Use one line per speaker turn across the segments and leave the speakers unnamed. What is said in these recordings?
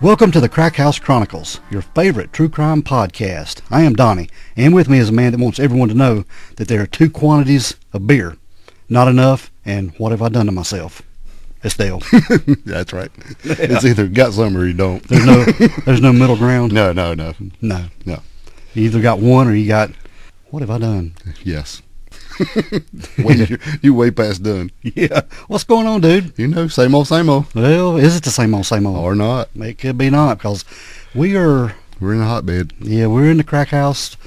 Welcome to the Crack House Chronicles, your favorite true crime podcast. I am Donnie, and with me is a man that wants everyone to know that there are two quantities of beer. Not enough, and what have I done to myself? Estelle.
That's right. Yeah. It's either got some or you don't.
There's no middle ground?
No.
You either got one or you got, what have I done?
Yes. you way past done.
Yeah. What's going on, dude?
You know, same old, same old.
Well, is it the same old, same old?
Or not.
It could be not, because we're
in a hotbed.
Yeah, we're in the Crack House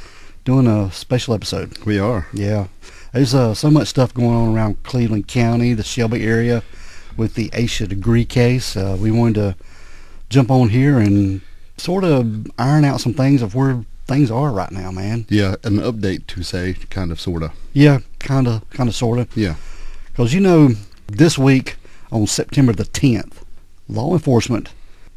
doing a special episode.
We are.
Yeah. There's so much stuff going on around Cleveland County, the Shelby area, with the Asha Degree case. We wanted to jump on here and sort of iron out some things of where things are right now, man.
Yeah, an update to say, kind of, sort of.
Yeah, kind of, sort of.
Yeah.
Because, you know, this week on September the 10th, law enforcement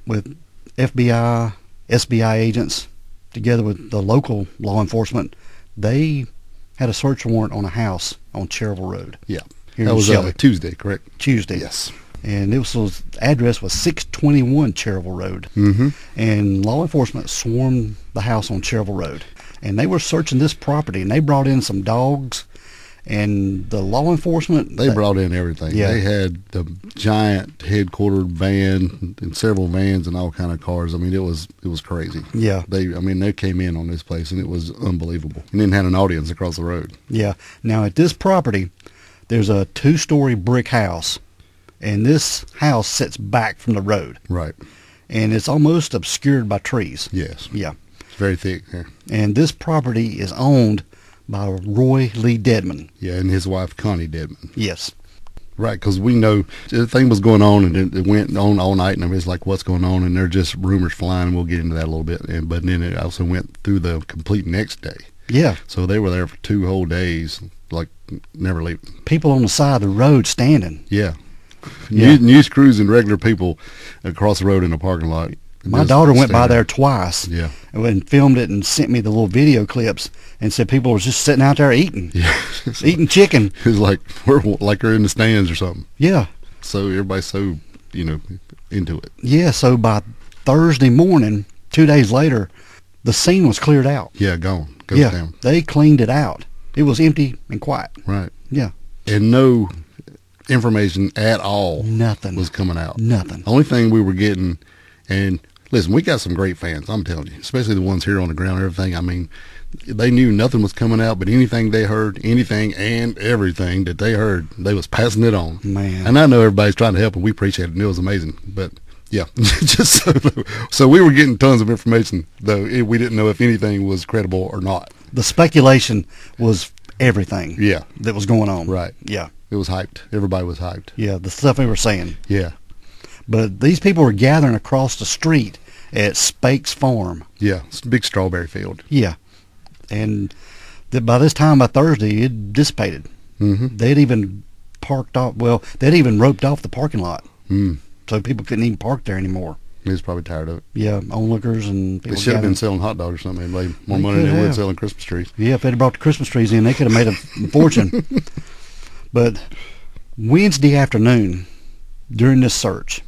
with FBI, SBI agents, together with the local law enforcement, they had a search warrant on a house on Cherville Road.
Yeah.
That
was Tuesday, correct?
Tuesday.
Yes.
And the address was 621 Cherville Road.
Mm-hmm.
And law enforcement swarmed the house on Cherville Road. And they were searching this property, and they brought in some dogs. And the law enforcement...
They brought in everything.
Yeah.
They had the giant headquartered van and several vans and all kind of cars. I mean, it was crazy.
Yeah.
They came in on this place, and it was unbelievable. And then had an audience across the road.
Yeah. Now, at this property, there's a 2-story brick house. And this house sits back from the road.
Right.
And it's almost obscured by trees.
Yes.
Yeah.
It's very thick here.
And this property is owned by Roy Lee Dedman.
Yeah, and his wife, Connie Dedman.
Yes.
Right, because we know the thing was going on, and it went on all night, and everybody's like, what's going on? And they're just rumors flying. We'll get into that a little bit. But then it also went through the complete next day.
Yeah.
So they were there for 2 whole days, like never leaving.
People on the side of the road standing.
Yeah.
Yeah.
News crews and regular people across the road in the parking lot.
My daughter went by there twice.
Yeah.
And filmed it and sent me the little video clips and said people were just sitting out there eating.
Yeah.
Eating chicken.
It was like we're in the stands or something.
Yeah.
So everybody's so, into it.
Yeah, so by Thursday morning, 2 days later, the scene was cleared out.
Yeah, gone. Goes down.
They cleaned it out. It was empty and quiet.
Right.
Yeah.
And no information at all
Nothing
was coming out.
Nothing.
The only thing we were getting, and listen, we got some great fans, I'm telling you, especially the ones here on the ground and everything. I mean, they knew nothing was coming out, but anything they heard, anything and everything that they heard, they was passing it on.
Man.
And I know everybody's trying to help, and we appreciate it, and it was amazing. But yeah, just so we were getting tons of information, though we didn't know if anything was credible or not.
The speculation was everything.
Yeah.
That was going on.
Right.
Yeah.
It was hyped. Everybody was hyped.
Yeah, the stuff they were saying.
Yeah.
But these people were gathering across the street at Spake's Farm.
Yeah, it's a big strawberry field.
Yeah. And by this time, by Thursday, it dissipated.
Mm-hmm.
They'd even they'd even roped off the parking lot.
Mm.
So people couldn't even park there anymore.
He was probably tired of it.
Yeah, onlookers and people.
They should have been selling hot dogs or something and made more money than they would selling Christmas trees.
Yeah, if they'd brought the Christmas trees in, they could have made a fortune. But Wednesday afternoon, during this search,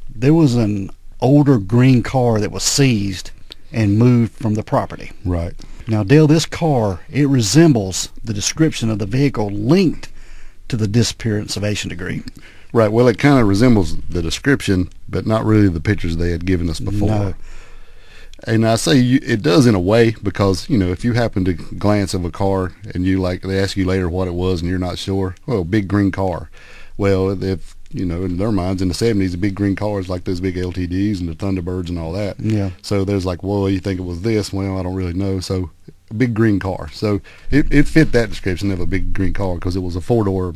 there was an older green car that was seized and moved from the property.
Right.
Now, Dale, this car, it resembles the description of the vehicle linked to the disappearance of Asha Degree.
Right. Well, it kind of resembles the description, but not really the pictures they had given us before.
No.
And I say it does in a way because, if you happen to glance of a car and they ask you later what it was and you're not sure, well, big green car. Well, if, in their minds in the 70s, the big green cars like those big LTDs and the Thunderbirds and all that.
Yeah.
So there's like, well, you think it was this? Well, I don't really know. So a big green car. So it fit that description of a big green car because it was a 4-door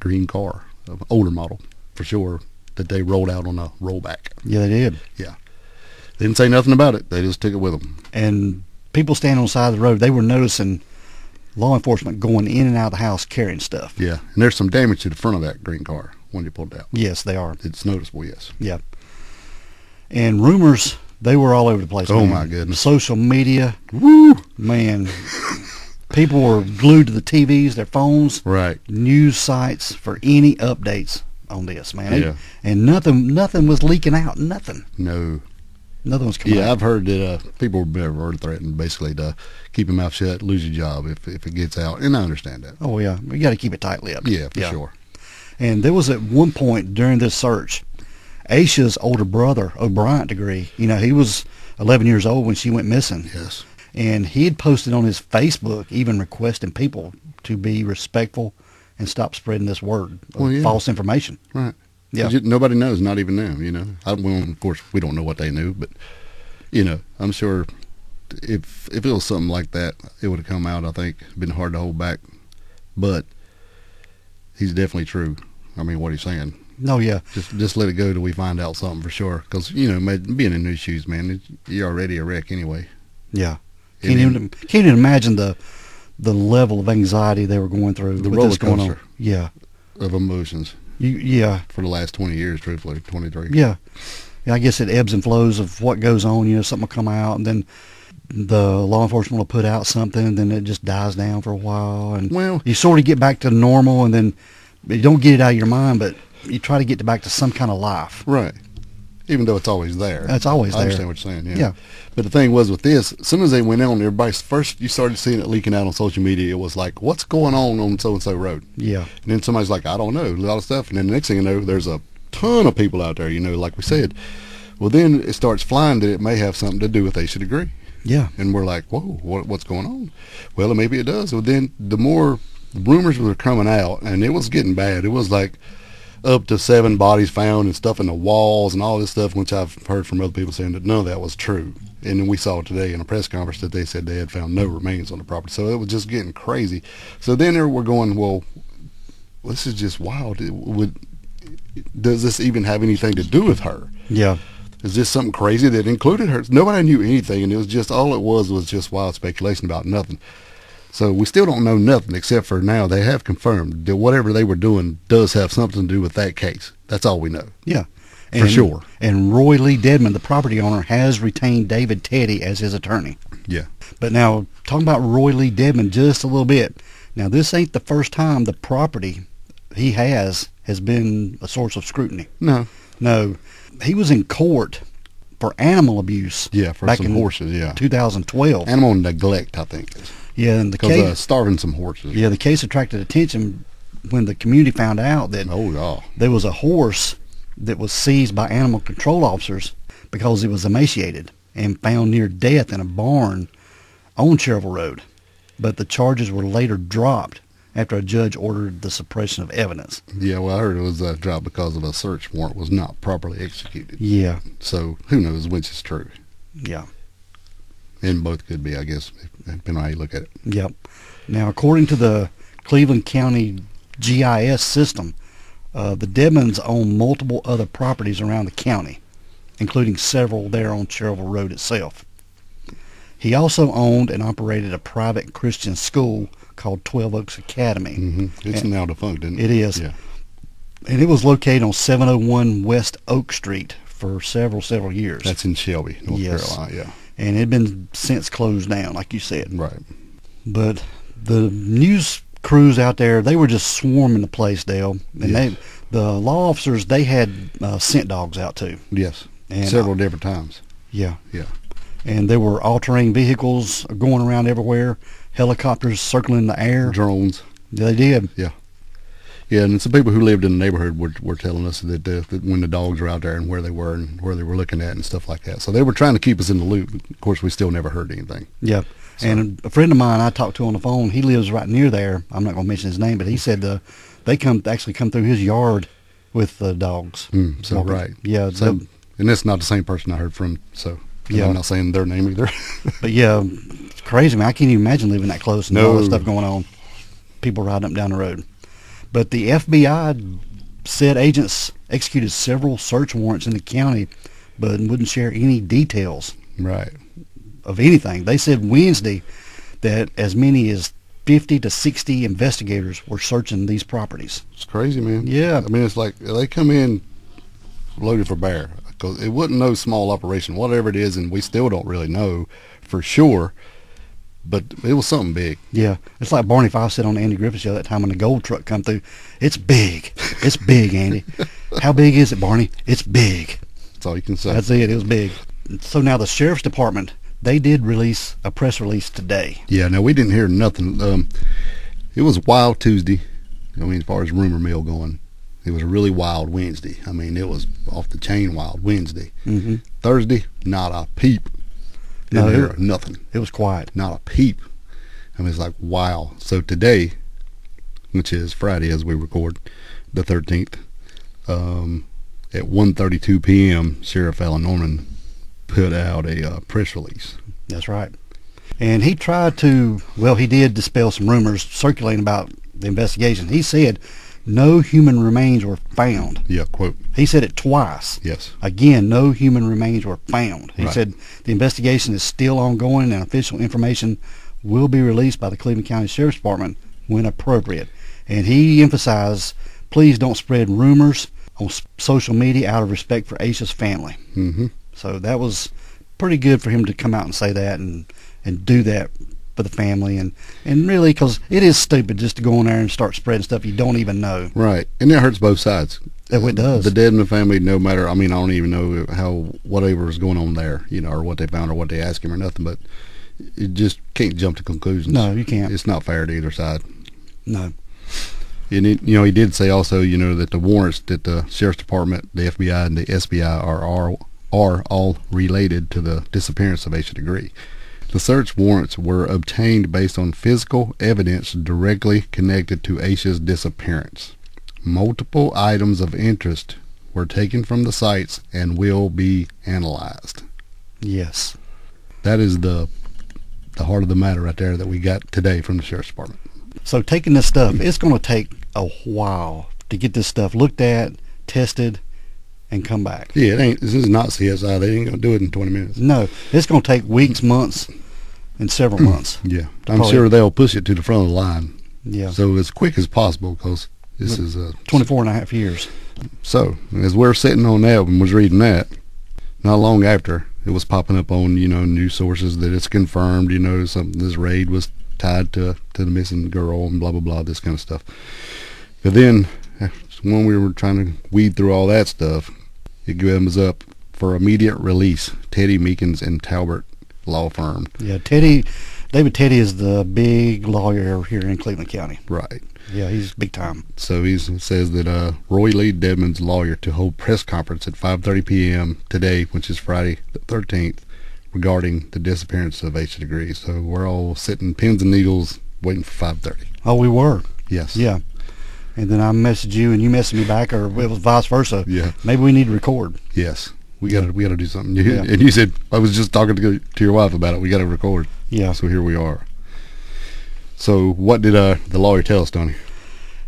green car, an older model for sure, that they rolled out on a rollback.
Yeah, they did.
Yeah. They didn't say nothing about it. They just took it with them.
And people standing on the side of the road, they were noticing law enforcement going in and out of the house carrying stuff.
Yeah. And there's some damage to the front of that green car when you pulled it out.
Yes, they are.
It's noticeable, yes.
Yeah. And rumors, they were all over the place.
Oh,
man.
my goodness.
Social media.
Woo!
Man. People were glued to the TVs, their phones.
Right.
News sites for any updates on this, man.
Yeah.
And nothing was leaking out. Nothing was coming out.
Yeah, I've heard that people were threatened basically to keep your mouth shut, lose your job if it gets out, and I understand that.
Oh yeah, we got to keep it tight-lipped.
Yeah, for sure.
And there was at one point during this search, Asha's older brother, Asha Degree, he was 11 years old when she went missing.
Yes.
And he had posted on his Facebook even requesting people to be respectful and stop spreading this word of false information.
Right.
Yeah.
Nobody knows, not even them, Of course, we don't know what they knew, but, I'm sure if it was something like that, it would have come out, I think. Been hard to hold back. But he's definitely true. I mean, what he's saying.
No, yeah.
Just let it go till we find out something for sure. Because, being in his shoes, man, you're already a wreck anyway.
Yeah. Can't even imagine the level of anxiety they were going through.
The
with
roller
this going on.
coaster.
Yeah.
Of emotions.
Yeah.
For the last 20 years, truthfully, 23.
Yeah. I guess it ebbs and flows of what goes on. Something will come out, and then the law enforcement will put out something, and then it just dies down for a while. And you sort of get back to normal, and then you don't get it out of your mind, but you try to get back to some kind of life.
Right. Even though it's always there.
It's always there.
I understand what you're saying,
yeah.
But the thing was with this, as soon as they went on, you started seeing it leaking out on social media. It was like, what's going on so-and-so road?
Yeah.
And then somebody's like, I don't know, a lot of stuff. And then the next thing you know, there's a ton of people out there, like we said. Well, then it starts flying that it may have something to do with Asha Degree.
Yeah.
And we're like, whoa, what's going on? Well, maybe it does. Well, then the more rumors were coming out, and it was getting bad. It was like up to 7 bodies found and stuff in the walls and all this stuff, which I've heard from other people saying that none of that was true. And then we saw today in a press conference that they said they had found no remains on the property. So it was just getting crazy. So then we're going, well, this is just wild. Does this even have anything to do with her?
Yeah.
Is this something crazy that included her? Nobody knew anything, and it was just, all it was just wild speculation about nothing. So we still don't know nothing, except for now they have confirmed that whatever they were doing does have something to do with that case. That's all we know.
Yeah.
For sure.
And Roy Lee Dedman, the property owner, has retained David Teddy as his attorney.
Yeah.
But now, talking about Roy Lee Dedman just a little bit. Now, this ain't the first time the property he has been a source of scrutiny.
No.
He was in court for animal abuse.
Yeah, for some horses,
2012.
Animal neglect, I think.
Yeah, and
because starving some horses.
Yeah, the case attracted attention when the community found out that there was a horse that was seized by animal control officers because it was emaciated and found near death in a barn on Cherville Road. But the charges were later dropped after a judge ordered the suppression of evidence.
Yeah, well, I heard it was dropped because of a search warrant was not properly executed.
Yeah.
So who knows which is true.
Yeah.
And both could be, I guess, depending on how you look at it.
Yep. Now, according to the Cleveland County GIS system, the Dedmans own multiple other properties around the county, including several there on Cherville Road itself. He also owned and operated a private Christian school called 12 Oaks Academy.
Mm-hmm. It's now defunct, isn't it?
It is.
Yeah.
And it was located on 701 West Oak Street for several years.
That's in Shelby, North Carolina, yeah.
And it had been since closed down, like you said.
Right.
But the news crews out there, they were just swarming the place, Dale. And the law officers, they had scent dogs out too.
Yes.
And,
several different times.
Yeah.
Yeah.
And there were all-terrain vehicles going around everywhere, helicopters circling the air.
Drones.
They did.
Yeah. Yeah, and some people who lived in the neighborhood were telling us that when the dogs were out there and where they were looking at and stuff like that. So they were trying to keep us in the loop. Of course, we still never heard anything.
Yeah. So. And a friend of mine I talked to on the phone, he lives right near there. I'm not going to mention his name, but he said they come through his yard with the dogs.
So walking. Right.
Yeah.
So, and that's not the same person I heard from, so I'm not saying their name either.
But yeah, it's crazy, man. I can't even imagine living that close and all this stuff going on. People riding up and down the road. But the FBI said agents executed several search warrants in the county, but wouldn't share any details of anything. They said Wednesday that as many as 50 to 60 investigators were searching these properties.
It's crazy, man.
Yeah.
I mean, it's like they come in loaded for bear. Because it wasn't no small operation, whatever it is, and we still don't really know for sure. but it was something big.
Yeah, it's like Barney Fife said on the Andy Griffith Show that time when the gold truck come through. It's big. It's big, Andy. How big is it, Barney? It's big.
That's all you can say.
That's it. It was big. So now the sheriff's department, they did release a press release today.
Yeah, no, we didn't hear nothing. It was Wild Tuesday. I mean, as far as rumor mill going, it was a really wild Wednesday. I mean, it was off the chain wild Wednesday.
Mm-hmm.
Thursday, not a peep. Didn't hear nothing.
It was quiet.
Not a peep. I mean, it's like, wow. So today, which is Friday as we record, the 13th, at 1:32 p.m., Sheriff Alan Norman put out a press release.
That's right. And he tried to, well, he did dispel some rumors circulating about the investigation. He said no human remains were found.
Yeah, quote.
He said it twice.
Yes.
Again, no human remains were found. He
Right.
said the investigation is still ongoing and official information will be released by the Cleveland County Sheriff's Department when appropriate. And he emphasized, please don't spread rumors on social media out of respect for Asha's family.
Mm-hmm.
So that was pretty good for him to come out and say that and do that for the family. And really, because it is stupid just to go in there and start spreading stuff you don't even know.
Right. And that hurts both sides.
Oh, it does.
The Dedman family, no matter, I mean, I don't even know how, whatever is going on there, you know, or what they found or what they asked him or nothing, but you just can't jump to conclusions.
No, you can't.
It's not fair to either side.
No.
And it, you know, he did say also, you know, that the warrants that the Sheriff's Department, the FBI, and the SBI are all related to the disappearance of Asha Degree. The search warrants were obtained based on physical evidence directly connected to Asha's disappearance. Multiple items of interest were taken from the sites and will be analyzed.
Yes.
That is the heart of the matter right there that we got today from the Sheriff's Department.
So taking this stuff, it's going to take a while to get this stuff looked at, tested, and come back.
Yeah, this is not CSI. They ain't going to do it in 20 minutes.
No, it's going to take weeks, months, and several months.
Yeah, I'm sure they'll push it to the front of the line.
Yeah.
So as quick as possible, because this is
24 and a half years.
So as we're sitting on that and was reading that, not long after, it was popping up on, you know, news sources that it's confirmed, you know, this raid was tied to the missing girl and blah, blah, blah, this kind of stuff. But then, when we were trying to weed through all that stuff, it gives up for immediate release, Teddy Meekins and Talbot Law Firm.
Yeah, David Teddy is the big lawyer here in Cleveland County.
Right.
Yeah, he's big time.
So he says that Roy Lee Dedman's lawyer to hold press conference at 5:30 p.m. today, which is Friday the 13th, regarding the disappearance of Asha Degree. So we're all sitting pins and needles waiting for 5:30.
Oh, we were.
Yes.
Yeah. And then I messaged you and you messaged me back, or it was vice versa.
Yeah.
Maybe we need to record.
Yes. We got to do something.
Yeah.
And you said, I was just talking to your wife about it. We got to record.
Yeah.
So here we are. So what did the lawyer tell us, Donnie?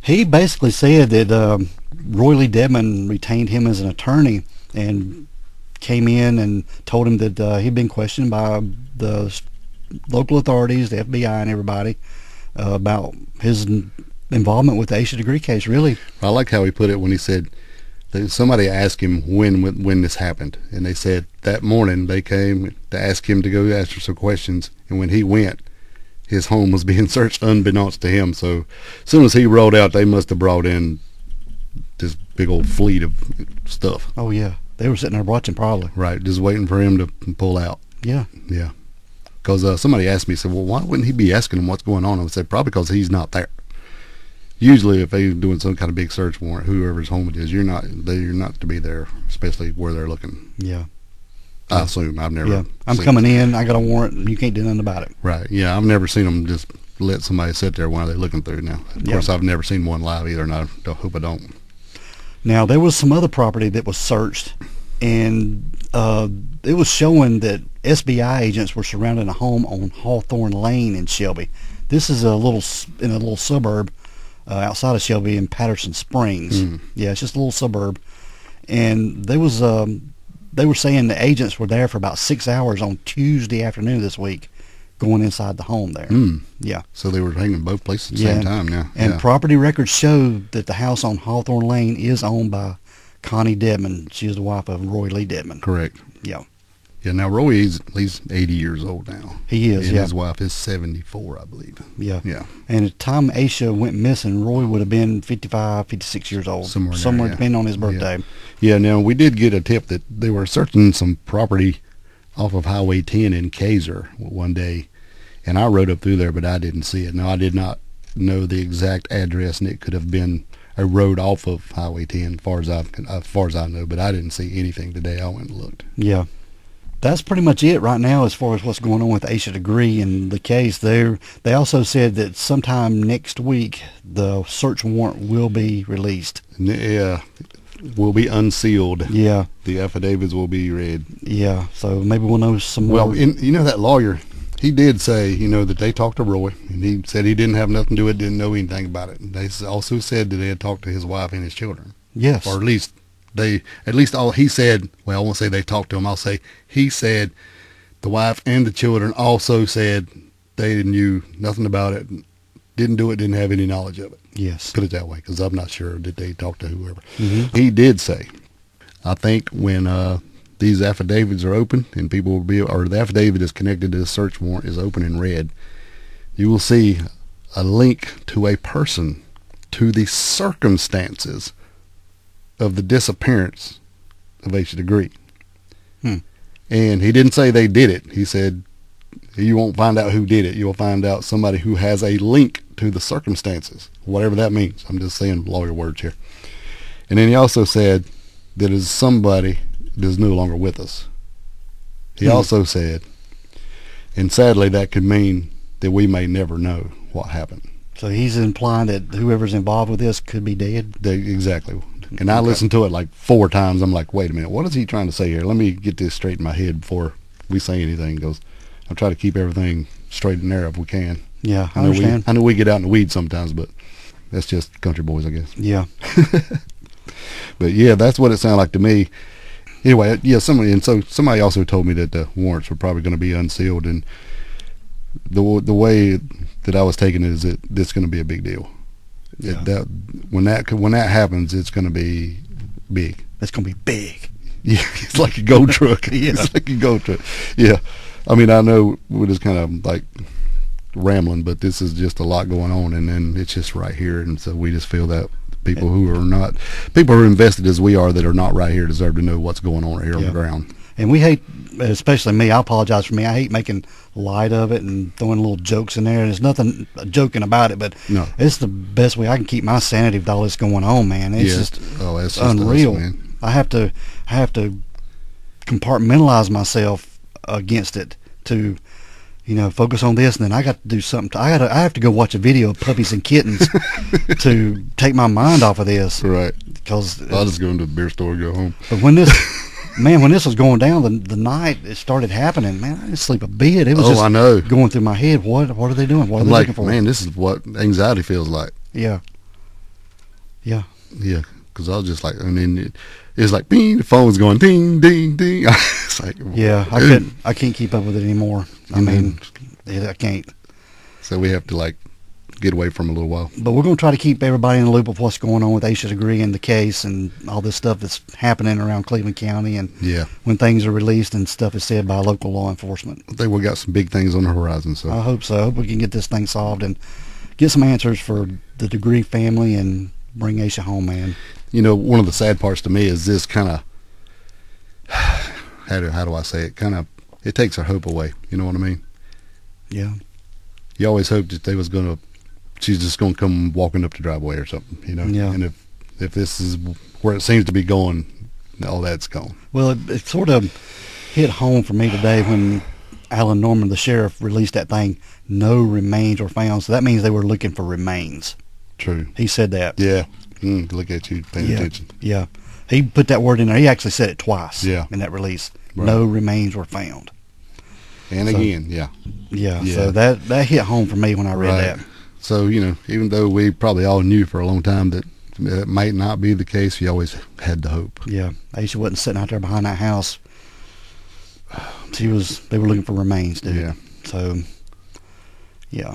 He basically said that Roy Lee Dedman retained him as an attorney and came in and told him that he'd been questioned by the local authorities, the FBI, and everybody about his involvement with the Asha Degree case. Really,
I like how he put it when he said that somebody asked him when this happened, and they said that morning they came to ask him to go answer some questions, and when he went, his home was being searched unbeknownst to him. So as soon as he rolled out, they must have brought in this big old fleet of stuff.
Oh yeah, they were sitting there watching probably.
Right, just waiting for him to pull out.
Yeah.
Yeah. Because somebody asked me, said, well, why wouldn't he be asking him what's going on? I said, probably because he's not there. Usually, if they're doing some kind of big search warrant, whoever's home it is, you're not to be there, especially where they're looking.
Yeah.
I assume. I've never.
Yeah. I'm coming in. I got a warrant, and you can't do nothing about it.
Right. Yeah. I've never seen them just let somebody sit there while they're looking through. Now, of course, I've never seen one live either, and I hope I don't.
Now, there was some other property that was searched, and it was showing that SBI agents were surrounding a home on Hawthorne Lane in Shelby. This is in a little suburb outside of Shelby in Patterson Springs. Yeah, it's just a little suburb. And they were saying the agents were there for about 6 hours on Tuesday afternoon this week, going inside the home there. Yeah.
So they were hanging both places at the same time now.
And property records show that the house on Hawthorne Lane is owned by Connie Dedman. She is the wife of Roy Lee Dedman.
Correct.
Yeah.
Yeah, now Roy, he's 80 years old now.
He is,
and
yeah.
his wife is 74, I believe.
Yeah.
Yeah.
And at the time Asha went missing, Roy would have been 55, 56 years old. Somewhere
yeah.
depending on his birthday.
Yeah, now we did get a tip that they were searching some property off of Highway 10 in Kaiser one day, and I rode up through there, but I didn't see it. Now, I did not know the exact address, and it could have been a road off of Highway 10, as far as I know, but I didn't see anything today. I went and looked.
Yeah. That's pretty much it right now as far as what's going on with Asha Degree and the case. They also said that sometime next week the search warrant will be released.
Yeah, will be unsealed.
Yeah.
The affidavits will be read.
Yeah, so maybe we'll know some more.
Well, that lawyer, he did say, that they talked to Roy, and he said he didn't have nothing to do with it, didn't know anything about it. They also said that they had talked to his wife and his children.
Yes.
Or at least all he said, well, I won't say they talked to him, I'll say he said the wife and the children also said they knew nothing about it, didn't do it, didn't have any knowledge of it.
Yes.
Put it that way, because I'm not sure that they talked to whoever.
Mm-hmm.
He did say, I think when these affidavits are open and people will be, or the affidavit is connected to the search warrant is open and read, you will see a link to a person, to the circumstances of the disappearance of Asha Degree. And he didn't say they did it. He said you won't find out who did it. You'll find out somebody who has a link to the circumstances, whatever that means. I'm just saying lawyer words here. And then he also said that is somebody that is no longer with us. He also said, and sadly that could mean that we may never know what happened.
So he's implying that whoever's involved with this could be dead?
Exactly. And I listened to it like 4 times. I'm like, wait a minute, what is he trying to say here? Let me get this straight in my head before we say anything. Because I try to keep everything straight and narrow if we can.
Yeah, I understand.
I know we get out in the weeds sometimes, but that's just country boys, I guess.
Yeah.
But yeah, that's what it sounded like to me. Anyway, yeah, somebody also told me that the warrants were probably going to be unsealed, and the way that I was taking it is that it's going to be a big deal.
Yeah.
When that happens, it's going to be big.
It's going to be big.
Yeah, it's like a gold truck.
Yeah.
It's like a gold truck. Yeah. I mean, I know we're just kind of like rambling, but this is just a lot going on, and then it's just right here, and so we just feel that people who are invested as we are that are not right here deserve to know what's going on right here on the ground.
And we hate, especially me, I apologize for me, I hate making light of it and throwing little jokes in there. There's nothing joking about it, but
no,
it's the best way I can keep my sanity with all this going on, man. It's just unreal.
Man.
I have to compartmentalize myself against it to, focus on this, and then I got to do something. I have to go watch a video of puppies and kittens to take my mind off of this.
Right.
Because
I'll just go into the beer store and go home.
But when this was going down, the night it started happening, man, I didn't sleep a bit. It was just
I know.
going through my head. What are they doing? What are they looking for?
Man, this is what anxiety feels like.
Yeah. Yeah.
Yeah. Because I was just like, and then it's like, bing, the phone's going ding, ding, ding. It's like,
yeah, I can't keep up with it anymore. I mean, I can't.
So we have to get away from it a little while.
But we're going to try to keep everybody in the loop of what's going on with Asha Degree and the case and all this stuff that's happening around Cleveland County, and when things are released and stuff is said by local law enforcement.
I think we got some big things on the horizon. So
I hope so. I hope we can get this thing solved and get some answers for the Degree family and bring Asha home, man.
One of the sad parts to me is this kind of, how do I say it? Kind of, it takes our hope away. You know what I mean?
Yeah.
You always hoped that she's just going to come walking up the driveway or something,
Yeah.
And if this is where it seems to be going, all that's gone.
Well, it sort of hit home for me today when Alan Norman, the sheriff, released that thing, no remains were found. So that means they were looking for remains.
True.
He said that.
Yeah. Look at you paying attention.
Yeah. He put that word in there. He actually said it twice in that release.
Right.
No remains were found.
And again, yeah.
So that hit home for me when I read that.
So, even though we probably all knew for a long time that it might not be the case, we always had the hope.
Yeah. Aisha wasn't sitting out there behind that house. They were looking for remains, dude.
Yeah.
So, yeah.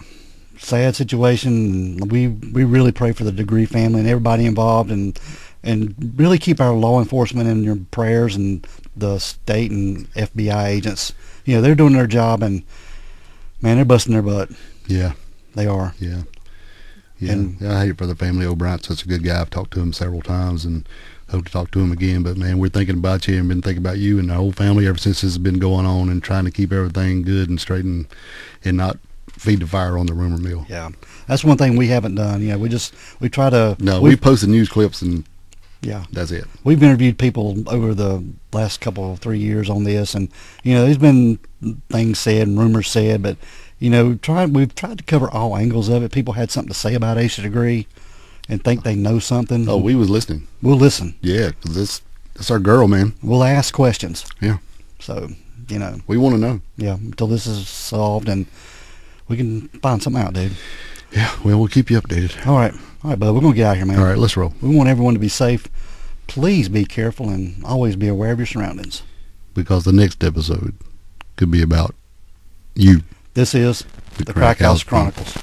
Sad situation. We really pray for the Degree family and everybody involved, and and really keep our law enforcement in your prayers, and the state and FBI agents. You know, they're doing their job, and man, they're busting their butt.
Yeah.
They are.
Yeah. Yeah.
And
I hate it for the family. O'Brien's such a good guy. I've talked to him several times and hope to talk to him again. But, man, we're thinking about you and been thinking about you and the whole family ever since this has been going on, and trying to keep everything good and straight, and not feed the fire on the rumor mill.
yeah, that's one thing we haven't done. You know, we try to.
No, we posted news clips and
yeah,
that's it.
we've interviewed people over the last 3 years on this, and you know, there's been things said and rumors said, but you know, we've tried to cover all angles of it. People had something to say about Asha Degree and think they know something.
Oh, we was listening.
We'll listen.
Yeah, because that's our girl, man.
We'll ask questions.
Yeah.
So, you know.
We want to know.
Yeah, until this is solved and we can find something out, dude.
Yeah, well, we'll keep you updated.
All right, bud. We're going to get out of here, man.
All right, let's roll.
We want everyone to be safe. Please be careful and always be aware of your surroundings.
Because the next episode could be about you.
This is
The
the Crack
Crack House
House Chronicles.